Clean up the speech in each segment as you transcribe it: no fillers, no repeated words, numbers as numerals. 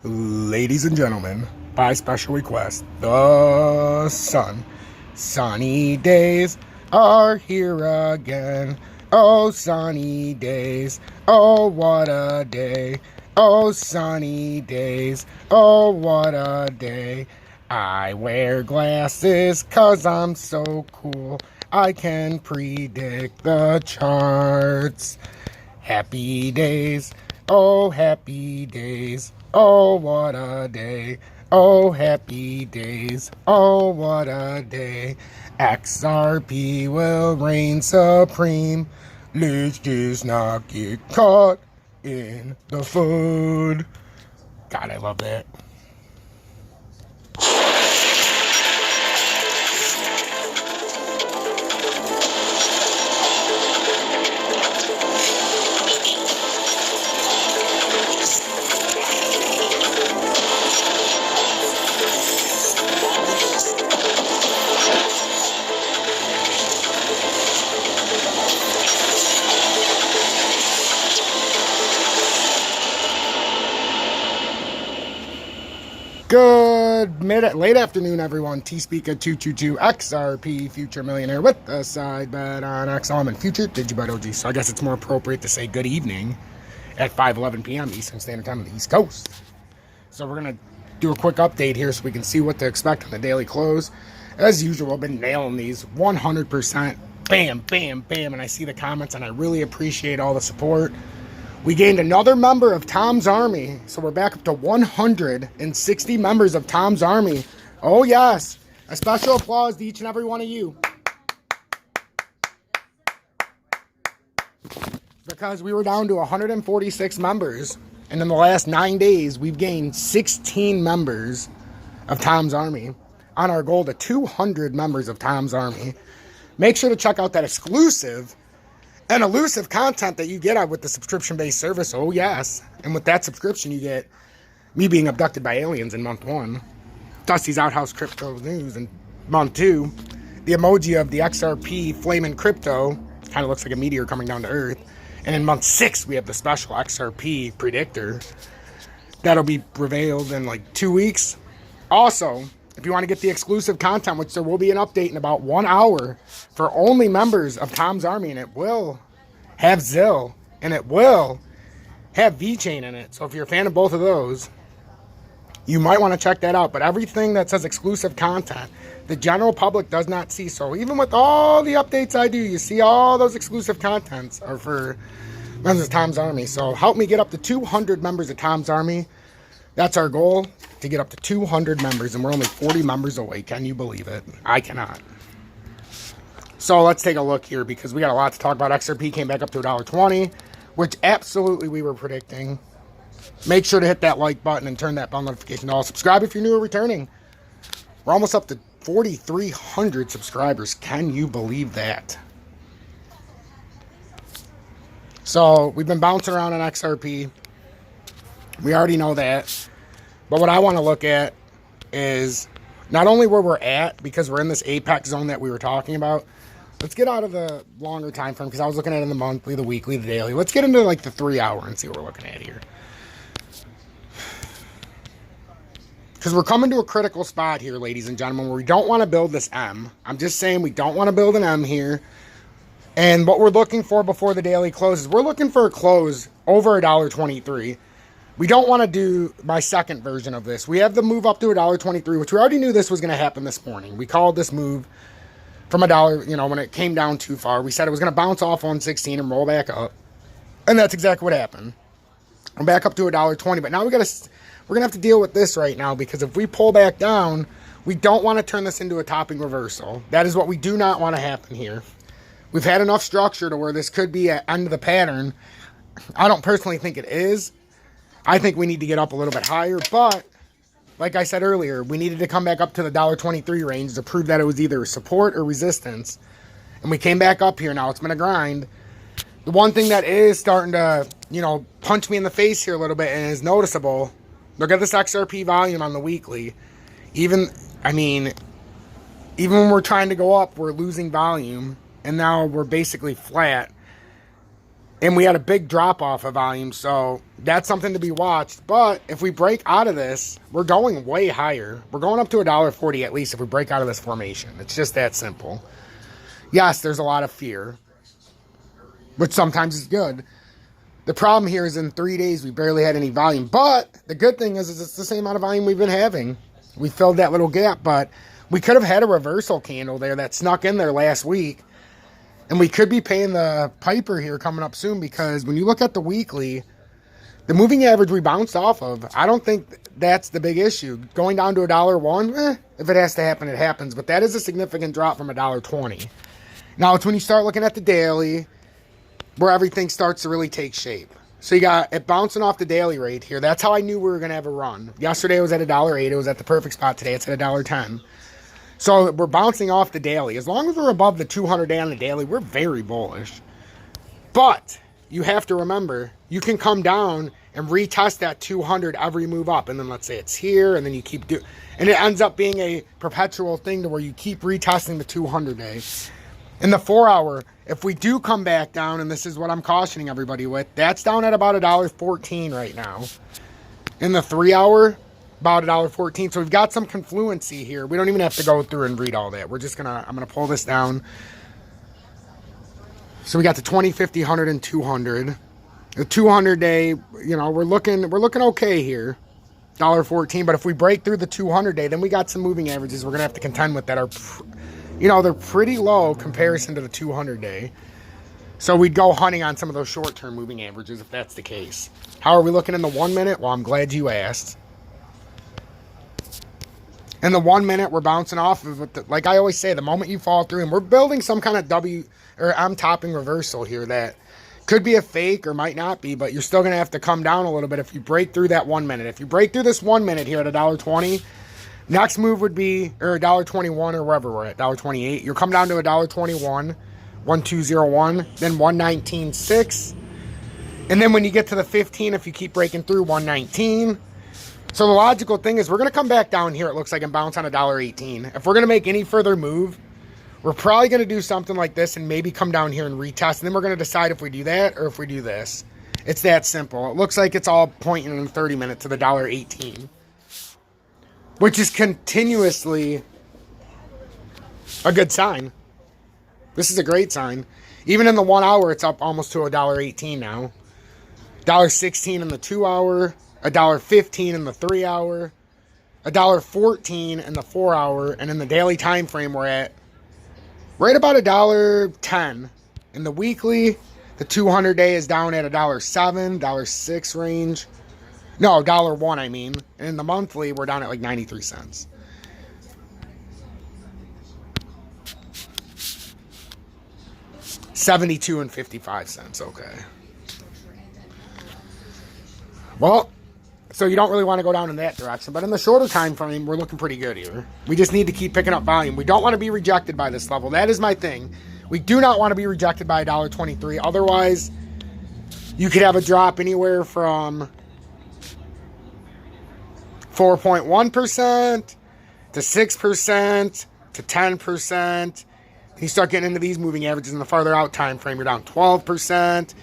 Ladies and gentlemen, by special request, the sunny days are here again. Oh, sunny days, oh, what a day. Oh, sunny days, oh, what a day. I wear glasses 'cause I'm so cool. I can predict the charts. Happy days, oh, happy days. Oh, what a day. Oh, happy days. Oh, what a day. XRP will reign supreme. Let's just not get caught in the food. God, I love that. Good late afternoon, everyone. T-Speaker 222 XRP Future Millionaire with a side bet on XLM and Future Digibet OG. So I guess it's more appropriate to say good evening at 5:11 p.m. Eastern Standard Time on the East Coast. So we're going to do a quick update here so we can see what to expect on the daily close. As usual, I've been nailing these 100%. Bam, bam, bam. And I see the comments, and I really appreciate all the support. We gained another member of Tom's Army, so we're back up to 160 members of Tom's Army. Oh, yes. A special applause to each and every one of you. Because we were down to 146 members, and in the last 9 days, we've gained 16 members of Tom's Army on our goal to 200 members of Tom's Army. Make sure to check out that exclusive and elusive content that you get with the subscription-based service. Oh, yes. And with that subscription, you get me being abducted by aliens in month 1, Dusty's Outhouse Crypto News in month 2, the emoji of the XRP Flamin' Crypto, kind of looks like a meteor coming down to Earth, and in month 6, we have the special XRP Predictor. That'll be revealed in like 2 weeks. Also, if you want to get the exclusive content, which there will be an update in about 1 hour for only members of Tom's Army, and it will have ZIL, and it will have VeChain in it. So if you're a fan of both of those, you might want to check that out. But everything that says exclusive content, the general public does not see. So even with all the updates I do, you see all those exclusive contents are for members of Tom's Army. So help me get up to 200 members of Tom's Army. That's our goal, to get up to 200 members, and we're only 40 members away. Can you believe it? I cannot. So let's take a look here, because we got a lot to talk about. XRP came back up to $1.20, which absolutely we were predicting. Make sure to hit that like button and turn that bell notification on. Subscribe if you're new or returning. We're almost up to 4,300 subscribers. Can you believe that? So we've been bouncing around on XRP. We already know that. But what I want to look at is not only where we're at, because we're in this apex zone that we were talking about. Let's get out of the longer time frame, because I was looking at it in the monthly, the weekly, the daily. Let's get into like the 3 hour and see what we're looking at here. Because we're coming to a critical spot here, ladies and gentlemen, where we don't want to build this M. I'm just saying we don't want to build an M here. And what we're looking for before the daily closes, we're looking for a close over $1.23. We don't want to do my second version of this. We have the move up to $1.23, which we already knew this was going to happen this morning. We called this move from $1, you know, when it came down too far. We said it was going to bounce off 116 and roll back up. And that's exactly what happened. We're back up to $1.20, but now we're going to have to deal with this right now, because if we pull back down, we don't want to turn this into a topping reversal. That is what we do not want to happen here. We've had enough structure to where this could be at end of the pattern. I don't personally think it is. I think we need to get up a little bit higher, but like I said earlier, we needed to come back up to the $1.23 range to prove that it was either support or resistance. And we came back up here. Now it's been a grind. The one thing that is starting to, you know, punch me in the face here a little bit and is noticeable, look at this XRP volume on the weekly. Even when we're trying to go up, we're losing volume, and now we're basically flat. And we had a big drop off of volume, so that's something to be watched. But if we break out of this, we're going way higher. We're going up to $1.40 at least if we break out of this formation. It's just that simple. Yes, there's a lot of fear, which sometimes is good. The problem here is in 3 days, we barely had any volume. But the good thing is it's the same amount of volume we've been having. We filled that little gap, but we could have had a reversal candle there that snuck in there last week. And we could be paying the piper here coming up soon, because when you look at the weekly, the moving average we bounced off of, I don't think that's the big issue. Going down to $1.01, if it has to happen, it happens. But that is a significant drop from $1.20. Now, it's when you start looking at the daily where everything starts to really take shape. So you got it bouncing off the daily rate here. That's how I knew we were going to have a run. Yesterday it was at $1.08. It was at the perfect spot. Today it's at $1.10. So we're bouncing off the daily. As long as we're above the 200-day on the daily, we're very bullish. But you have to remember, you can come down and retest that 200 every move up. And then let's say it's here, and then you keep doing, and it ends up being a perpetual thing to where you keep retesting the 200-day. In the 4-hour, if we do come back down, and this is what I'm cautioning everybody with, that's down at about $1.14 right now. In the 3-hour, about $1.14. So we've got some confluency here. We don't even have to go through and read all that. We're just I'm gonna pull this down. So we got the 20, 50, 100, and 200. The 200-day, you know, we're looking okay here. $1.14. But if we break through the 200-day, then we got some moving averages we're gonna have to contend with that are, you know, they're pretty low comparison to the 200-day. So we'd go hunting on some of those short-term moving averages if that's the case. How are we looking in the 1 minute? Well, I'm glad you asked. In the 1 minute, we're bouncing off of it. Like I always say, the moment you fall through, and we're building some kind of M topping reversal here that could be a fake or might not be, but you're still going to have to come down a little bit if you break through that 1 minute. If you break through this 1 minute here at $1.20, next move would be, or $1.21 or wherever we're at, $1.28. You'll come down to $1.21, 1201, then 119.6. And then when you get to the 15, if you keep breaking through, 119. So the logical thing is we're going to come back down here, it looks like, and bounce on $1.18. If we're going to make any further move, we're probably going to do something like this and maybe come down here and retest. And then we're going to decide if we do that or if we do this. It's that simple. It looks like it's all pointing in 30 minutes to the $1.18, which is continuously a good sign. This is a great sign. Even in the 1 hour, it's up almost to $1.18 now. $1.16 in the 2 hour. $1.15 in the 3 hour, $1.14 in the 4 hour, and in the daily time frame we're at right about $1.10. In the weekly, the 200-day is down at $1.07, $1.06 range. No, $1.01 I mean. And in the monthly, we're down at like 93 cents. $72.55. Okay. Well, so you don't really want to go down in that direction. But in the shorter time frame, we're looking pretty good here. We just need to keep picking up volume. We don't want to be rejected by this level. That is my thing. We do not want to be rejected by $1.23. Otherwise, you could have a drop anywhere from 4.1% to 6% to 10%. You start getting into these moving averages in the farther out time frame, you're down 12%.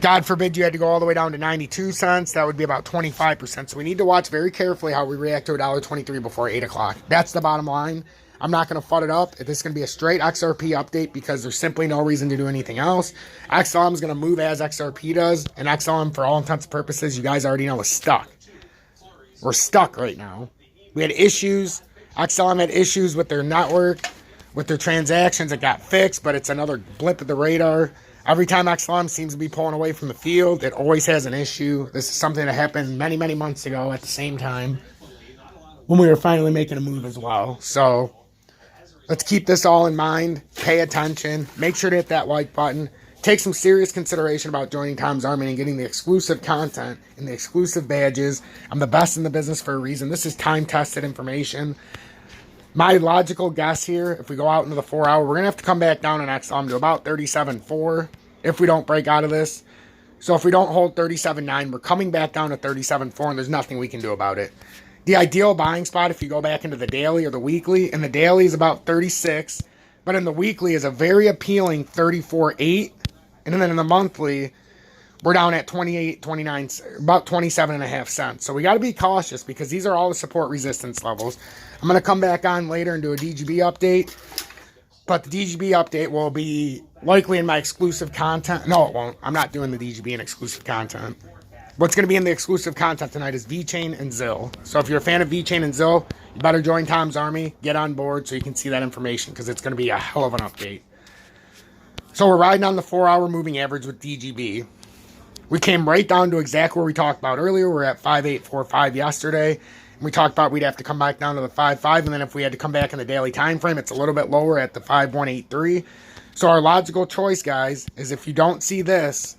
God forbid you had to go all the way down to 92 cents. That would be about 25%. So we need to watch very carefully how we react to $1.23 before 8 o'clock. That's the bottom line. I'm not going to FUD it up. This is going to be a straight XRP update because there's simply no reason to do anything else. XLM is going to move as XRP does. And XLM, for all intents and purposes, you guys already know, is stuck. We're stuck right now. We had issues. XLM had issues with their network, with their transactions. It got fixed, but it's another blip at the radar. Every time XLM seems to be pulling away from the field, it always has an issue. This is something that happened many, many months ago at the same time when we were finally making a move as well. So let's keep this all in mind. Pay attention. Make sure to hit that like button. Take some serious consideration about joining Tom's Army and getting the exclusive content and the exclusive badges. I'm the best in the business for a reason. This is time-tested information. My logical guess here, if we go out into the 4 hour, we're going to have to come back down in XLM to about 37.4 if we don't break out of this. So if we don't hold 37.9, we're coming back down to 37.4, and there's nothing we can do about it. The ideal buying spot, if you go back into the daily or the weekly, and the daily is about 36, but in the weekly is a very appealing 34.8. And then in the monthly, we're down at 28, 29, about 27.5 cents. So we got to be cautious because these are all the support resistance levels. I'm going to come back on later and do a DGB update. But the DGB update will be likely in my exclusive content. No, it won't. I'm not doing the DGB in exclusive content. What's going to be in the exclusive content tonight is VeChain and ZIL. So if you're a fan of VeChain and ZIL, you better join Tom's Army. Get on board so you can see that information because it's going to be a hell of an update. So we're riding on the 4-hour moving average with DGB. We came right down to exactly where we talked about earlier. We're at 5.845 yesterday. And we talked about we'd have to come back down to the 5.5. And then if we had to come back in the daily time frame, it's a little bit lower at the 5.183. So our logical choice, guys, is if you don't see this,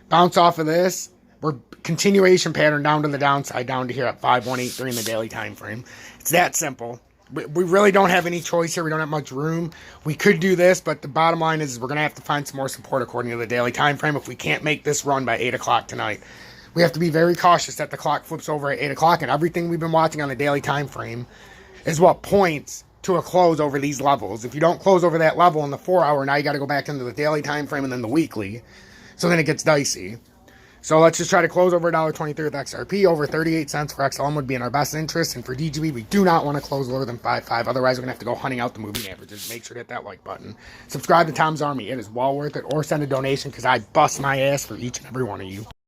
bounce off of this, we're continuation pattern down to the downside, down to here at 5.183 in the daily time frame. It's that simple. We really don't have any choice here. We don't have much room. We could do this, but the bottom line is we're going to have to find some more support according to the daily time frame if we can't make this run by 8 o'clock tonight. We have to be very cautious that the clock flips over at 8 o'clock, and everything we've been watching on the daily time frame is what points to a close over these levels. If you don't close over that level in the 4-hour, now you got to go back into the daily time frame and then the weekly. So then it gets dicey. So let's just try to close over $1.23 with XRP. Over 38 cents for XLM would be in our best interest. And for DGB, we do not want to close lower than 5.5. Otherwise, we're going to have to go hunting out the moving averages. Make sure to hit that like button. Subscribe to Tom's Army. It is well worth it. Or send a donation because I bust my ass for each and every one of you.